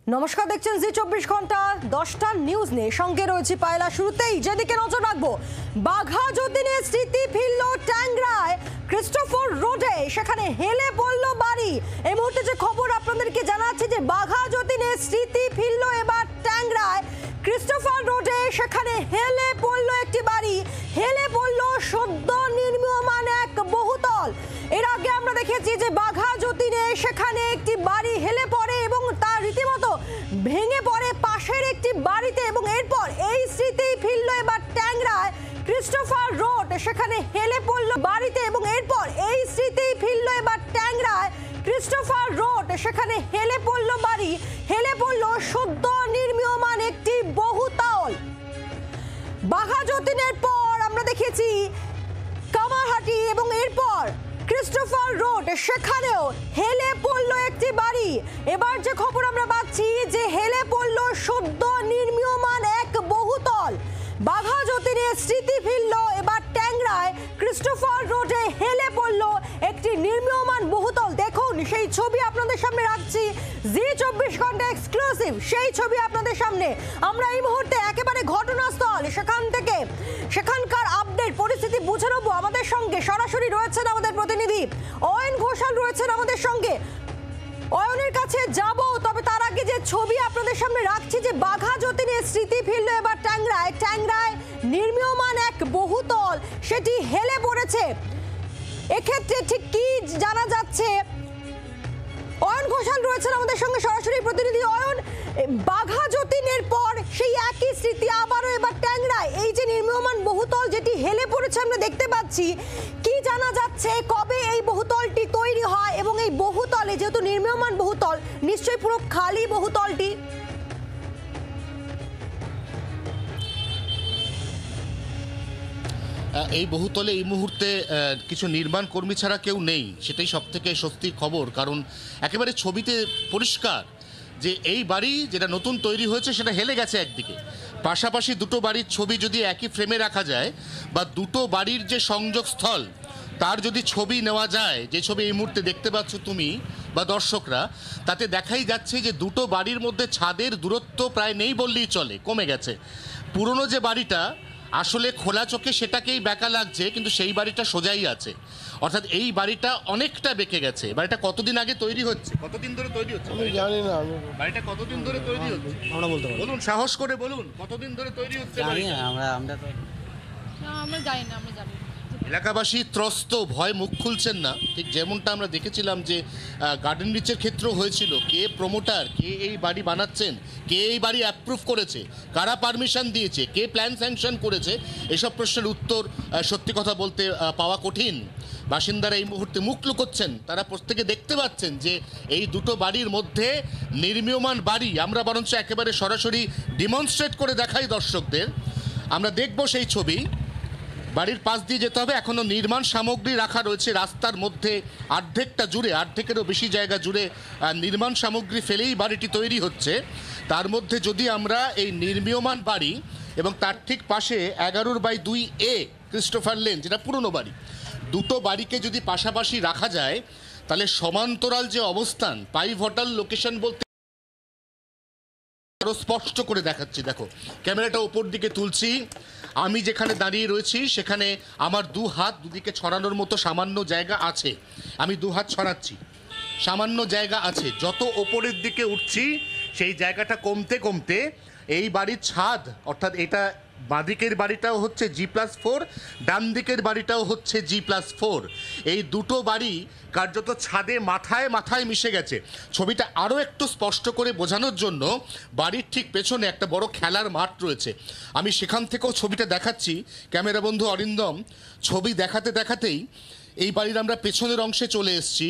নমস্কার, দেখছেন জি 24 ঘন্টা 10টা নিউজ নিয়ে সঙ্গে রয়েছে পায়লা। শুরুতেই যেদিকে নজর রাখবো, বাঘা যতীনের স্মৃতি ফিরল ট্যাংরায় ক্রিস্টোফার রোডে, সেখানে হেলে পড়ল বাড়ি। এই মুহূর্তে যে খবর আপনাদেরকে জানাচ্ছি যে বাঘা যতীনের স্মৃতি ফিরল এবার ট্যাংরায় ক্রিস্টোফার রোডে, সেখানে হেলে পড়ল একটি বাড়ি, হেলে পড়ল সদ্য নির্মীয়মান এক বহুতল। এর আগে আমরা দেখেছি যে বাঘা যতীনে সেখানে একটি বাড়ি হেলে পড়ে এবং তার রীতিমতো ভেঙে পড়ে পাশের একটি বাড়িতে, এবং এরপর এই স্মৃতি ফিরল এবার ট্যাংরায় ক্রিস্টোফার রোড, সেখানে হেলে পড়ল বাড়িতে, এবং এরপর এই স্মৃতি ফিরল এবার ট্যাংরায় ক্রিস্টোফার রোড, সেখানে হেলে পড়ল বাড়ি, হেলে পড়ল সদ্য নির্মীয়মান একটি বহুতল। বাঘা যতীনের পর আমরা দেখেছি কামারহাটি এবং এরপর ক্রিস্টোফার রোড, সেখানেও হেলে পড়ল একটি বাড়ি। এবার যে খবর আমরা পাচ্ছি যে হেলে পড়ল সদ্য নির্মীয়মান এক বহুতল। বাঘা যতীনের স্মৃতি ফিরল এবার ট্যাংরায় ক্রিস্টোফার রোডে, হেলে পড়ল একটি নির্মীয়মান বহুতল। দেখুন সেই ছবি আপনাদের সামনে রাখছি, জি 24 ঘন্টা এক্সক্লুসিভ সেই ছবি আপনাদের সামনে। আমরা এই মুহূর্তে একেবারে ঘটনাস্থল, সেখান থেকে সেখানকার আপডেট পরিস্থিতি বুঝে নেবো। আমাদের সঙ্গে সরাসরি রয়েছেন আমাদের প্রতিনিধি অয়ন ঘোষাল, রয়েছেন আমাদের সঙ্গে। অয়নের কাছে যাব, তবে তার আগে যে ছবি আপনাদের সামনে রাখছি যে বাঘা যতীনের স্মৃতি ফিরল এবার ট্যাংরায়, ট্যাংরায় নির্মীয়মান এক বহুতল সেটি হেলে পড়েছে। এক্ষেত্রে ঠিক কি জানা যাচ্ছে? অয়ন ঘোষাল রয়েছেন আমাদের সঙ্গে সরাসরি প্রতিনিধি। অয়ন, বাঘা যতীনের পর সেই একই স্মৃতি আবারও এবার ট্যাংরায়, এই যে নির্মীয়মান বহুতল যেটি হেলে পড়েছে আমরা দেখতে পাচ্ছি, কি জানা যাচ্ছে কবে এই বহুতলটি তৈরি হয়? এবং এই বহুতলে যেহেতু নির্মীয়মান বহুতল, নিশ্চয়ই পুরো খালি বহুতলটি। এই বহুতলে এই মুহূর্তে কিছু নির্মাণ কর্মী ছাড়া কেউ নেই, সেটাই সবথেকে স্বস্তির খবর। কারণ একেবারে ছবিতে পরিষ্কার যে এই বাড়ি যেটা নতুন তৈরি হয়েছে সেটা হেলে গেছে একদিকে। পাশাপাশি দুটো বাড়ির ছবি যদি একই ফ্রেমে রাখা যায়, বা দুটো বাড়ির যে সংযোগস্থল তার যদি ছবি নেওয়া যায়, যে ছবি এই মুহূর্তে দেখতে পাচ্ছ তুমি বা দর্শকরা, তাতে দেখাই যাচ্ছে যে দুটো বাড়ির মধ্যে ছাদের দূরত্ব প্রায় নেই বললেই চলে, কমে গেছে। পুরনো যে বাড়িটা আসলে খোলা চোখে সেটাকেই বেঁকা লাগছে, কিন্তু সেই বাড়িটা সোজাই আছে, অর্থাৎ এই বাড়িটা অনেকটা বেঁকে গেছে। বাড়িটা কতদিন আগে তৈরি হচ্ছে, কতদিন ধরে তৈরি হচ্ছে আমি জানি না। বাড়িটা কতদিন ধরে তৈরি হচ্ছে আমরা বলতে পারি। বলুন, সাহস করে বলুন, কতদিন ধরে তৈরি হচ্ছে জানি বাড়িটা? না, আমরা তো আমরা জানি না, আমরা জানি না। এলাকাবাসী ত্রস্ত, ভয় মুখ খুলছেন না। ঠিক যেমনটা আমরা দেখেছিলাম যে গার্ডেন রিচের ক্ষেত্রেও হয়েছিল, কে প্রমোটার, কে এই বাড়ি বানাচ্ছেন, কে এই বাড়ি অ্যাপ্রুভ করেছে, কারা পারমিশন দিয়েছে, কে প্ল্যান স্যাংশন করেছে, এসব প্রশ্নের উত্তর সত্যি কথা বলতে পাওয়া কঠিন। বাসিন্দারা এই মুহূর্তে মুখ লুকোচ্ছেন, তারা প্রত্যেকে দেখতে পাচ্ছেন যে এই দুটো বাড়ির মধ্যে নির্মীয়মান বাড়ি। আমরা বরঞ্চ একেবারে সরাসরি ডিমনস্ট্রেট করে দেখাই দর্শকদের, আমরা দেখব সেই ছবি। বাড়ির পাশ দিয়ে যেতে হবে, এখনও নির্মাণ সামগ্রী রাখা রয়েছে রাস্তার মধ্যে, অর্ধেকটা জুড়ে, অর্ধেকেরও বেশি জায়গা জুড়ে নির্মাণ সামগ্রী ফেলেই বাড়িটি তৈরি হচ্ছে। তার মধ্যে যদি আমরা এই নির্মীয়মান বাড়ি এবং তার ঠিক পাশে 11/2A ক্রিস্টোফার লেন, যেটা পুরনো বাড়ি, দুটো বাড়িকে যদি পাশাপাশি রাখা যায়, তাহলে সমান্তরাল যে অবস্থান, পাইভটাল লোকেশন বলতে আরো স্পষ্ট করে দেখাচ্ছি। দেখো, ক্যামেরাটা উপর দিকে তুলছি, আমি যেখানে দাঁড়িয়ে রয়েছি সেখানে আমার দু হাত দুদিকে ছড়ানোর মতো সামান্য জায়গা আছে। আমি দু হাত ছড়াচ্ছি, সামান্য জায়গা আছে। যত ওপরের দিকে উঠছি সেই জায়গাটা কমতে কমতে এই বাড়ির ছাদ, অর্থাৎ এটা বাঁদিকের বাড়িটাও হচ্ছে G+4, ডান দিকের বাড়িটাও হচ্ছে G+4। এই দুটো বাড়ি কার্যত ছাদে মাথায় মাথায় মিশে গেছে। ছবিটা আরও একটু স্পষ্ট করে বোঝানোর জন্য বাড়ির ঠিক পেছনে একটা বড় খেলার মাঠ রয়েছে, আমি সেখান থেকেও ছবিটা দেখাচ্ছি। ক্যামেরা বন্ধু অরিন্দম, ছবি দেখাতে দেখাতেই এই বাড়ির আমরা পেছনের অংশে চলে এসেছি,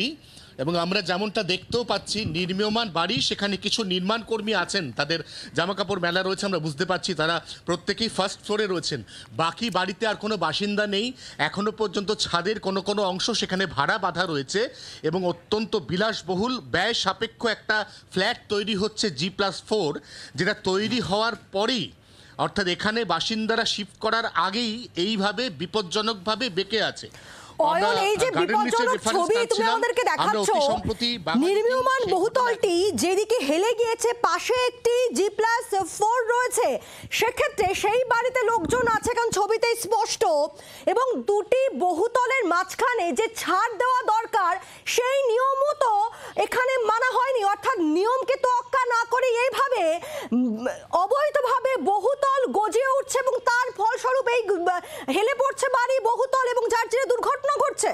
এবং আমরা যেমনটা দেখতেও পাচ্ছি নির্মীয়মান বাড়ি, সেখানে কিছু নির্মাণ কর্মী আছেন, তাদের জামাকাপড় মেলা রয়েছে, আমরা বুঝতে পারছি তারা প্রত্যেকেই ফার্স্ট ফ্লোরে রয়েছেন। বাকি বাড়িতে আর কোনো বাসিন্দা নেই, এখনও পর্যন্ত ছাদের কোনো কোনো অংশ সেখানে ভাড়া বাঁধা রয়েছে, এবং অত্যন্ত বিলাসবহুল ব্যয় সাপেক্ষ একটা ফ্ল্যাট তৈরি হচ্ছে G+4, যেটা তৈরি হওয়ার পরেই, অর্থাৎ এখানে বাসিন্দারা শিফট করার আগেই এইভাবে বিপজ্জনকভাবে বেঁকে আছে। অয়ন, এই যে garden নিচের বিপজ্জনক reference ছবি তুমি টানছিলাম। আমাদেরকে আমরা দেখাচ্ছ, অতি সম্প্রতি বাঘাযতীন নির্মীয়মান সেই বহুতলটি যেদিকে হেলে গিয়েছে, পাশে একটি G+4 রয়েছে, সেক্ষেত্রে সেই বাড়িতে লোকজন আছে, কারণ ছবিতেই স্পষ্ট, এবং দুটি বহুতলের মাঝখানে যে ছাড় দেওয়া দরকার সেই নিয়মও তো এখানে মানা হয়নি। অর্থাৎ নিয়মকে তোয়াক্কা না করে এইভাবে অবৈধভাবে বহুতল গজিয়ে উঠছে এবং তার ফলস্বরূপ এই হেলে পড়ছে বাড়ি, বহুতল, এবং যার জেরে দুর্ঘটনা ঘটছে।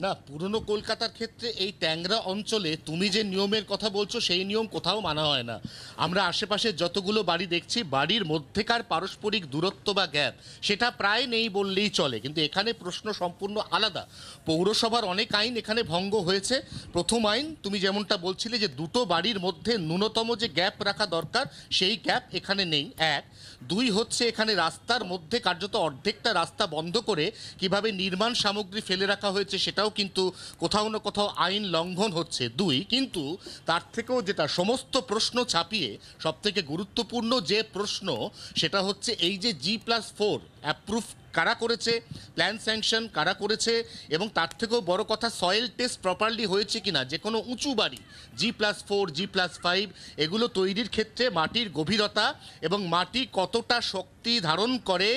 না, পুরনো কলকাতার ক্ষেত্রে এই ট্যাংরা অঞ্চলে তুমি যে নিয়মের কথা বলছো সেই নিয়ম কোথাও মানা হয় না। আমরা আশেপাশে যতগুলো বাড়ি দেখছি, বাড়ির মধ্যেকার পারস্পরিক দূরত্ব বা গ্যাপ সেটা প্রায় নেই বললেই চলে, কিন্তু এখানে প্রশ্ন সম্পূর্ণ আলাদা। পৌরসভার অনেক আইন এখানে ভঙ্গ হয়েছে। প্রথম আইন তুমি যেমনটা বলছিলে যে দুটো বাড়ির মধ্যে ন্যূনতম যে গ্যাপ রাখা দরকার সেই গ্যাপ এখানে নেই, এক। দুই হচ্ছে এখানে রাস্তার মধ্যে কার্যত অর্ধেকটা রাস্তা বন্ধ করে কিভাবে নির্মাণ সামগ্রী ফেলে রাখা হয়েছে সেটাও কিন্তু কোথাও না কোথাও আইন লঙ্ঘন হচ্ছে, দুই। কিন্তু তার থেকেও যেটা সমস্ত প্রশ্ন ছাপিয়ে সবথেকে গুরুত্বপূর্ণ যে প্রশ্ন সেটা হচ্ছে এই যে G+4 অ্যাপ্রুভ কারা করেছে, প্ল্যান স্যাংশন কারা করেছে, এবং তার থেকেও বড় কথা সয়েল টেস্ট প্রপারলি হয়েছে কিনা। যে কোনো উঁচু বাড়ি G+4 G+5 এগুলো তৈরির ক্ষেত্রে মাটির গভীরতা এবং মাটি কতটা শক্তি ধারণ করে,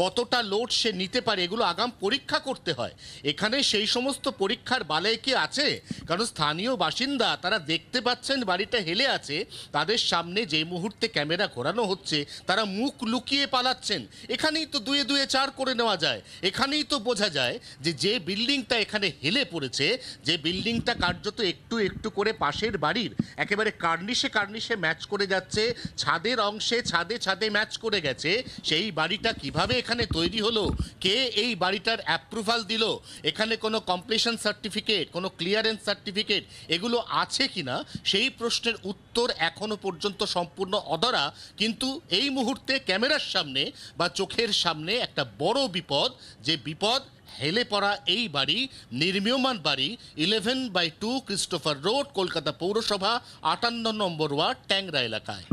কতটা লোড সে নিতে পারে, এগুলো আগাম পরীক্ষা করতে হয়। এখানে সেই সমস্ত পরীক্ষার বালাই কি আছে? কারণ স্থানীয় বাসিন্দা তারা দেখতে পাচ্ছেন বাড়িটা হেলে আছে, তাদের সামনে যেই মুহূর্তে ক্যামেরা ঘোরানো হচ্ছে তারা মুখ লুকিয়ে পালাচ্ছেন। এখানেই তো দুয়ে দুয়ে চার করে নেওয়া যায়। এখানেই তো বোঝা যায় যে যে বিল্ডিংটা এখানে হেলে পড়েছে, যে বিল্ডিংটা কার্যত একটু একটু করে পাশের বাড়ির একেবারে কার্নিশে কার্নিশে ম্যাচ করে যাচ্ছে, ছাদের অংশে ছাদে ছাদে ম্যাচ করে গেছে, সেই বাড়িটা কিভাবে এখানে তৈরি হলো, কে এই বাড়িটার অ্যাপ্রুভাল দিল, এখানে কোনো কমপ্লিশন সার্টিফিকেট, কোনো ক্লিয়ারেন্স সার্টিফিকেট এগুলো আছে কিনা সেই প্রশ্নের উত্তর এখনো পর্যন্ত সম্পূর্ণ অধরা। কিন্তু এই মুহূর্তে ক্যামেরার সামনে বা চোখের সামনে একটা বড় বিপদ, যে বিপদ হেলে পড়া এই বাড়ি, নির্মীয়মান বাড়ি 11/2 ক্রিস্টোফার রোড, কলকাতা পৌরসভা 58 নম্বর ওয়ার্ড, ট্যাংরা এলাকায়।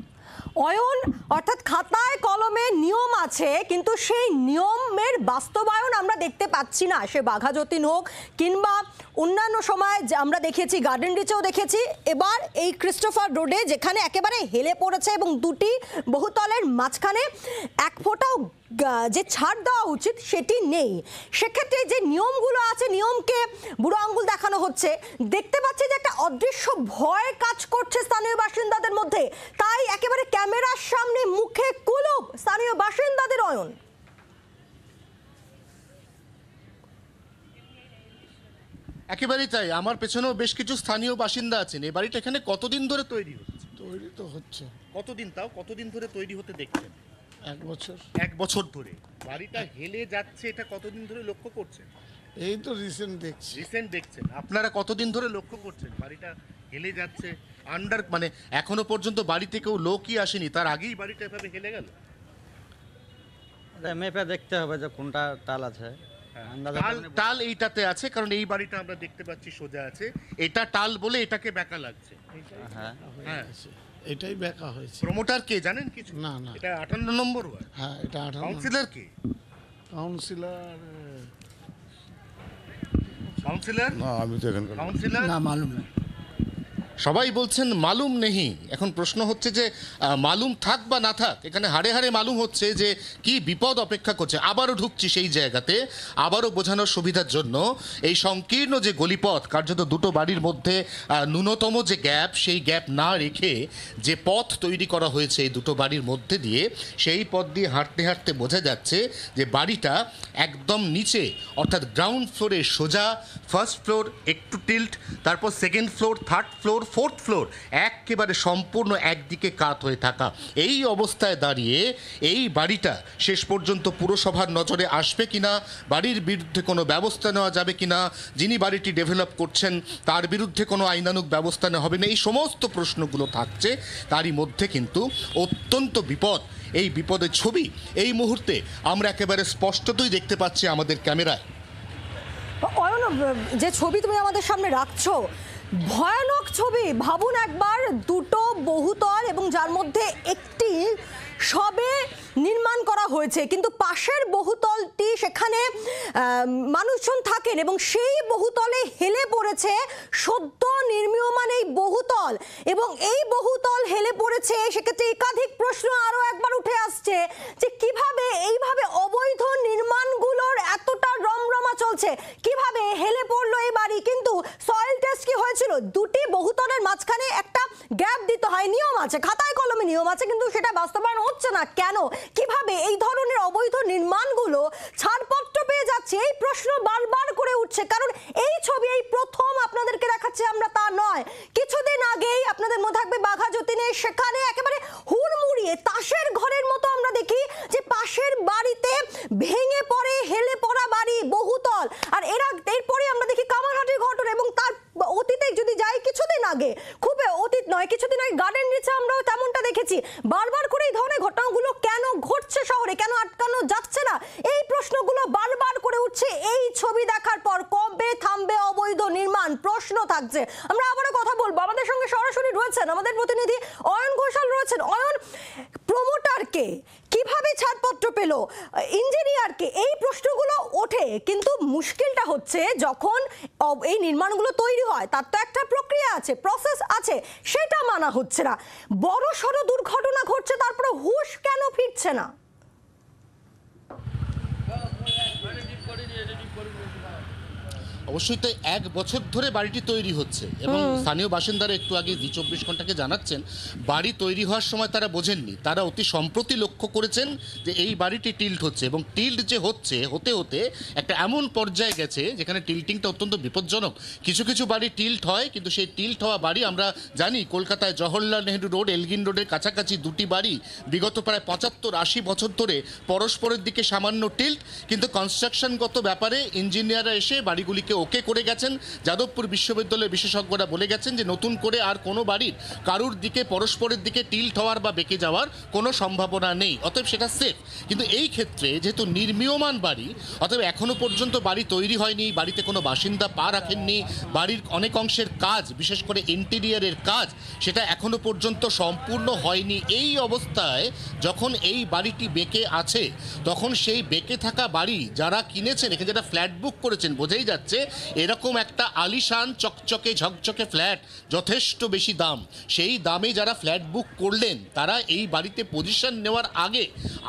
অয়ন, অর্থাৎ খাতায় কলমে নিয়ম আছে, কিন্তু সেই নিয়মের বাস্তবায়ন আমরা দেখতে পাচ্ছি না। সে বাঘাযতীন হোক কিংবা অন্যান্য সময় আমরা দেখেছি, গার্ডেন রিচেও দেখেছি, এবার এই ক্রিস্টোফার রোডে যেখানে একেবারে হেলে পড়েছে এবং দুটি বহুতলের মাঝখানে এক ফোঁটাও যে ছাড় দেওয়া উচিত সেটি নেই। সেক্ষেত্রে যে নিয়মগুলো আছে, নিয়মকে বুড়ো আঙ্গুল দেখানো হচ্ছে। দেখতে পাচ্ছি যে একটা অদৃশ্য ভয় কাজ করছে স্থানীয় বাসিন্দাদের মধ্যে, তাই একেবারে ক্যামেরার সামনে মুখে কুলুপ স্থানীয় বাসিন্দাদের। অয়ন, একেবারেই তাই। আমার পেছনেও বেশ কিছু স্থানীয় বাসিন্দা আছেন। এই বাড়িটা এখানে কতদিন ধরে তৈরি হচ্ছে? তৈরি তো হচ্ছে কতদিন, তাও কতদিন ধরে তৈরি হতে দেখছেন? 1 বছর। 1 বছর ধরে। বাড়িটা হেলে যাচ্ছে এটা কতদিন ধরে লক্ষ্য করছেন? এই তো রিসেন্ট দেখছি। রিসেন্ট দেখছেন। আপনারা কতদিন ধরে লক্ষ্য করছেন বাড়িটা হেলে যাচ্ছে? আন্ডার মানে এখনো পর্যন্ত বাড়িতে কেউ লোকই আসেনি, তার আগেই বাড়িটা এভাবে হেলে গেল? মেপে দেখতে হবে যে কোনটা টাল আছে। আন্দাজে টাল টাল এইটাতে আছে, কারণ এই বাড়িটা আমরা দেখতে পাচ্ছি সোজা আছে, এটা টাল বলে এটাকে বেঁকা লাগছে। হ্যাঁ হ্যাঁ, এটাই বেঁকা হয়েছে। প্রমোটার কে জানেন কিছু? না, না। এটা 58 নম্বর ওয়ার্ড। হ্যাঁ, এটা 58। কাউন্সিলর কে? কাউন্সিলর কাউন্সিলর না, আমি তো এখানকার কাউন্সিলর না, মালুম না। সবাই বলছেন মালুম নেহি। এখন প্রশ্ন হচ্ছে যে মালুম থাক বা না থাক, এখানে হাড়ে হাড়ে মালুম হচ্ছে যে কি বিপদ অপেক্ষা করছে। আবারও ঢুকছি সেই জায়গাতে, আবারও বোঝানোর সুবিধার জন্য। এই সংকীর্ণ যে গলিপথ, কার্যত দুটো বাড়ির মধ্যে ন্যূনতম যে গ্যাপ, সেই গ্যাপ না রেখে যে পথ তৈরি করা হয়েছে এই দুটো বাড়ির মধ্যে দিয়ে, সেই পথ দিয়ে হাঁটতে হাঁটতে বোঝা যাচ্ছে যে বাড়িটা একদম নিচে, অর্থাৎ গ্রাউন্ড ফ্লোরে সোজা, ফার্স্ট ফ্লোর একটু টিল্ট, তারপর second floor, third floor, fourth floor একেবারে সম্পূর্ণ একদিকে কাত হয়ে থাকা। এই অবস্থায় দাঁড়িয়ে এই বাড়িটা শেষ পর্যন্ত পুরসভার নজরে আসবে কিনা, বাড়ির বিরুদ্ধে কোনো ব্যবস্থা নেওয়া যাবে কিনা, যিনি বাড়িটি ডেভেলপ করছেন তার বিরুদ্ধে কোনো আইনানুগ ব্যবস্থা নেওয়া হবে না, এই সমস্ত প্রশ্নগুলো থাকছে। তারই মধ্যে কিন্তু অত্যন্ত বিপদ, এই বিপদের ছবি এই মুহূর্তে আমরা একেবারে স্পষ্টতই দেখতে পাচ্ছি আমাদের ক্যামেরায়। অয়ন, যে ছবি তুমি আমাদের সামনে রাখছো, ভয়ানক ছবি। ভাবুন একবার, দুটো বহুতল এবং যার মধ্যে একটি সবে নির্মাণ করা হয়েছে, কিন্তু পাশের বহুতলটি সেখানে মানুষজন থাকেন এবং সেই বহুতলে হেলে পড়েছে সদ্য নির্মীয়মান এই বহুতল, এবং এই বহুতল হেলে পড়েছে। সেক্ষেত্রে একাধিক প্রশ্ন আরো একবার উঠে আসছে যে কিভাবে এইভাবে অবৈধ নির্মাণগুলোর এতটা রমরমা চলছে, কিভাবে হেলে পড়লো এই বাড়ি। কিন্তু সয়েল টেস্ট কি হয়েছিল? দুটি বহুতলের মাঝখানে একটা গ্যাপ দিতে হয়, নিয়ম আছে, খাতায় কলমে নিয়ম আছে, কিন্তু সেটা বাস্তবায়ন হচ্ছে না কেন? কিভাবে এই ধরনের অবৈধ নির্মাণগুলো ছাড়পত্র পেয়ে যাচ্ছে, এই প্রশ্ন বারবার করে উঠছে। কারণ এই ছবি এই প্রথম আপনাদেরকে দেখাচ্ছি আমরা তা নয়, কিছুদিন আগেই আপনাদের মনে থাকবে বাঘা যতীনে, সেখানে একেবারে হুড়মুড়িয়ে তাসের ঘরের মতো আমরা দেখি যে পাশের বাড়িতে ভেঙে পড়ে হেলে পড়া বাড়ি বহুতল। আর এরপরে আমরা দেখি কামারহাটির ঘটনা, এবং তার অতীতে যদি যাই কিছুদিন আগে, খুব অতীত নয়, কিছুদিন আগে গার্ডেন রিচে আমরাও তেমনটা দেখেছি। বারবার করে এই ধরনের ঘটনাগুলো কেন ঘটছে শহরে, কেন আটকানো যাচ্ছে না, এই প্রশ্নগুলো বারবার করে উঠছে। এই ছবি দেখার পর কবে থামবে অবৈধ নির্মাণ প্রশ্ন থাকছে। আমরা আবারও কথা বলবো, আমাদের সঙ্গে সরাসরি রয়েছেন আমাদের প্রতিনিধি অয়ন ঘোষাল রয়েছেন। অয়ন, প্রমোটারকে কিভাবে ছাড়পত্র পেল, ইঞ্জিনিয়ারকে, এই প্রশ্নগুলো ওঠে, কিন্তু মুশকিলটা হচ্ছে যখন এই নির্মাণগুলো তৈরি হয় তার তো একটা প্রক্রিয়া আছে, প্রসেস আছে, সেটা মানা হচ্ছে না। বড় সড় দুর্ঘটনা ঘটছে, তারপরে হুঁশ কেন ফিরছে না? অবশ্যই তো 1 বছর ধরে বাড়িটি তৈরি হচ্ছে, এবং স্থানীয় বাসিন্দারা একটু আগে জি24 ঘন্টাকে জানাচ্ছেন বাড়ি তৈরি হওয়ার সময় তারা বোঝেননি, তারা অতি সম্প্রতি লক্ষ্য করেছেন যে এই বাড়িটি টিল্ট হচ্ছে, এবং টিল্ট যে হচ্ছে হতে হতে একটা এমন পর্যায়ে গেছে যেখানে টিল্টিংটা অত্যন্ত বিপজ্জনক। কিছু কিছু বাড়ি টিল্ট হয়, কিন্তু সেই টিল্ট হওয়া বাড়ি আমরা জানি কলকাতায় জওহরলাল নেহরু রোড, এলগিন রোডের কাছাকাছি দুটি বাড়ি বিগত প্রায় 75-80 বছর ধরে পরস্পরের দিকে সামান্য টিল্ট, কিন্তু কনস্ট্রাকশনগত ব্যাপারে ইঞ্জিনিয়াররা এসে বাড়িগুলিকে ওকে করে গেছেন। যাদবপুর বিশ্ববিদ্যালয়ের বিশেষজ্ঞরা বলে গেছেন যে নতুন করে আর কোনো বাড়ির কারুর দিকে পরস্পরের দিকে টিল্ট হওয়ার বা বেঁকে যাওয়ার কোনো সম্ভাবনা নেই, অতএব সেটা সেফ। কিন্তু এই ক্ষেত্রে যেহেতু নির্মীয়মান বাড়ি, অতএব এখনো পর্যন্ত বাড়ি তৈরি হয়নি, বাড়িতে কোনো বাসিন্দা পা রাখেননি, বাড়ির অনেক অংশের কাজ, বিশেষ করে ইন্টেরিয়ারের কাজ, সেটা এখনো পর্যন্ত সম্পূর্ণ হয়নি। এই অবস্থায় যখন এই বাড়িটি বেঁকে আছে, তখন সেই বেঁকে থাকা বাড়ি যারা কিনেছেন, এখানে যারা ফ্ল্যাট বুক করেছেন, বোঝাই যাচ্ছে এরকম একটা আলিশান চকচকে ঝকঝকে ফ্ল্যাট, যথেষ্ট বেশি দাম, সেই দামে যারা ফ্ল্যাট বুক করলেন তারা এই বাড়িতে পজিশন নেওয়ার আগে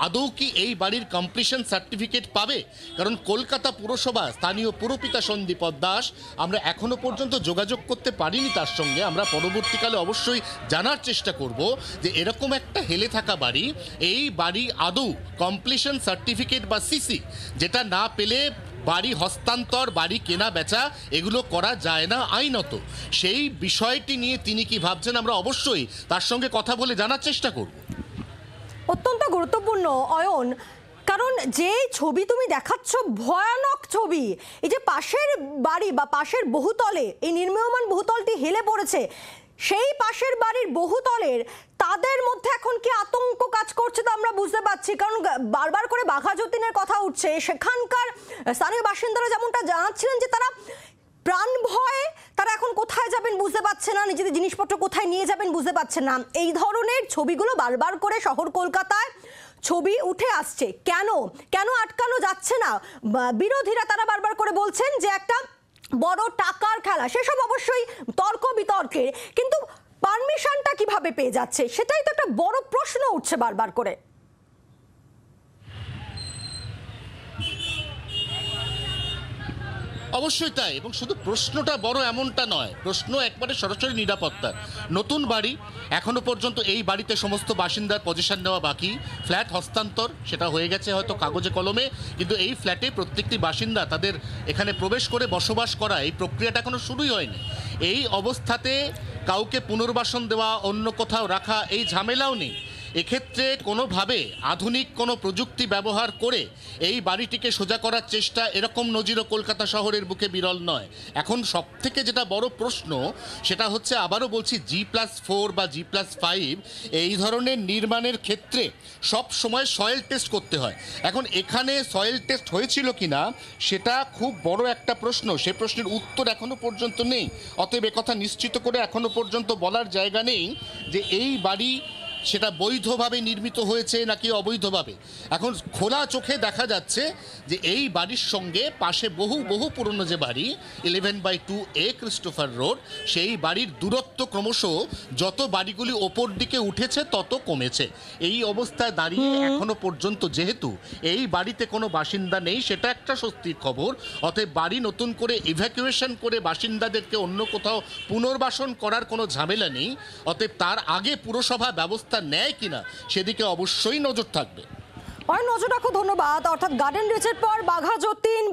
আদৌ কি এই বাড়ির কমপ্লিশন সার্টিফিকেট পাবে? কারণ কলকাতা পুরসভা স্থানীয় পুরপিতা সন্দীপ দাস, আমরা এখনো পর্যন্ত যোগাযোগ করতে পারিনি তার সঙ্গে, আমরা পরবর্তীকালে অবশ্যই জানার চেষ্টা করব যে এরকম একটা হেলে থাকা বাড়ি, এই বাড়ি আদৌ কমপ্লিশন সার্টিফিকেট বা সিসি যেটা না পেলে বাড়ি হস্তান্তর, বাড়ি কেনা বেচা এগুলো করা যায় না আইনত। সেই বিষয়টি নিয়ে তিনি কি ভাবছেন আমরা অবশ্যই তার সঙ্গে কথা বলে জানার চেষ্টা করব। অত্যন্ত গুরুত্বপূর্ণ অয়ন, কারণ যে ছবি তুমি দেখাচ্ছ ভয়ানক ছবি, এই যে পাশের বাড়ি বা পাশের বহুতলে এই নির্মীয়মান বহুতলটি হেলে পড়েছে, সেই পাশের বাড়ির বহুতলের তাদের মধ্যে এখন কি আতঙ্ক কাজ করছে তা আমরা বুঝতে পারছি। কারণ বারবার করে বাঘা যতীনের কথা উঠছে, সেখানকার স্থানীয় বাসিন্দারা যেমনটা জানাচ্ছিলেন যে তারা প্রাণ ভয়ে তারা এখন কোথায় যাবেন বুঝতে পারছে না, নিজেদের জিনিসপত্র কোথায় নিয়ে যাবেন বুঝতে পারছে না। এই ধরনের ছবিগুলো বারবার করে শহর কলকাতায় ছবি উঠে আসছে, কেন কেন আটকানো যাচ্ছে না? বিরোধীরা তারা বারবার করে বলছেন যে একটা বড় টাকার খেলা, সেসব অবশ্যই তর্ক বিতর্কের, কিন্তু পারমিশনটা কিভাবে পেয়ে যাচ্ছে সেটাই তো একটা বড় প্রশ্ন উঠছে বারবার করে। অবশ্যই তাই, এবং শুধু প্রশ্নটা বড় এমনটা নয়, প্রশ্ন একবারে সরাসরি নিরাপত্তার। নতুন বাড়ি, এখনো পর্যন্ত এই বাড়িতে সমস্ত বাসিন্দার পজিশন নেওয়া বাকি, ফ্ল্যাট হস্তান্তর সেটা হয়ে গেছে হয়তো কাগজে কলমে, কিন্তু এই ফ্ল্যাটে প্রত্যেকটি বাসিন্দা তাদের এখানে প্রবেশ করে বসবাস করা, এই প্রক্রিয়াটা এখনো শুরুই হয়নি। এই অবস্থাতে কাউকে পুনর্বাসন দেওয়া, অন্য কোথাও রাখা, এই ঝামেলাও নেই। এক্ষেত্রে কোনোভাবে আধুনিক কোনো প্রযুক্তি ব্যবহার করে এই বাড়িটিকে সোজা করার চেষ্টা, এরকম নজিরও কলকাতা শহরের বুকে বিরল নয়। এখন সবথেকে যেটা বড় প্রশ্ন সেটা হচ্ছে, আবারও বলছি, G+4 বা G+5 এই ধরনের নির্মাণের ক্ষেত্রে সব সময় সয়েল টেস্ট করতে হয়। এখন এখানে সয়েল টেস্ট হয়েছিল কিনা সেটা খুব বড় একটা প্রশ্ন, সে প্রশ্নের উত্তর এখনো পর্যন্ত নেই। অতএব কথা নিশ্চিত করে এখনো পর্যন্ত বলার জায়গা নেই যে এই বাড়ি সেটা বৈধভাবে নির্মিত হয়েছে নাকি অবৈধভাবে। এখন খোলা চোখে দেখা যাচ্ছে যে এই বাড়ির সঙ্গে পাশে বহু বহু পুরনো যে বাড়ি 11/2A ক্রিস্টোফার রোড, সেই বাড়ির দূরত্ব ক্রমশ যত বাড়িগুলি ওপর দিকে উঠেছে তত কমেছে। এই অবস্থায় দাঁড়িয়ে এখনো পর্যন্ত যেহেতু এই বাড়িতে কোনো বাসিন্দা নেই, সেটা একটা স্বস্তির খবর। অতএব বাড়ি নতুন করে ইভ্যাকুয়েশন করে বাসিন্দাদেরকে অন্য কোথাও পুনর্বাসন করার কোনো ঝামেলা নেই। অতএব তার আগে পুরসভা ব্যবস্থা নেয় কিনা সেদিকে অবশ্যই নজর থাকবে। অনেক নজর রাখো, ধন্যবাদ। অর্থাৎ গার্ডেন রিচের পর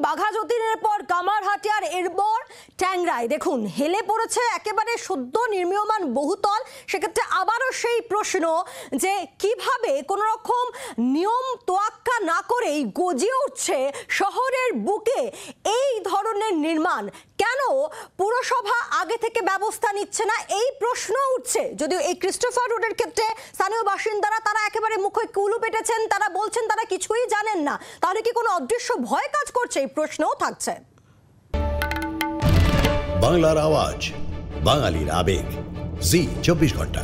বাঘাযতীনের পর কামারহাটি, আর এরপর ট্যাংরায় দেখুন হেলে পড়েছে একেবারে সদ্য নির্মীয়মান বহুতল। সেক্ষেত্রে আবারও সেই প্রশ্ন যে কিভাবে কোনো রকম নিয়ম তোয়াক্কা না করেই গজিয়ে উঠছে শহরের বুকে এই ধরনের নির্মাণ। কেন পুরসভা আগে থেকে ব্যবস্থা নিচ্ছে না, এই প্রশ্ন উঠছে। যদিও এই ক্রিস্টোফার রোডের ক্ষেত্রে স্থানীয় বাসিন্দারা তারা একেবারে মুখে কুলু পেটেছেন, তারা বলছেন তারা কিছুই জানেন না। তাহলে কি কোনো অদৃশ্য ভয় কাজ করছে, এই প্রশ্নও থাকছে। বাংলার আওয়াজ, বাঙালির আবেগ, জি 24 ঘন্টা।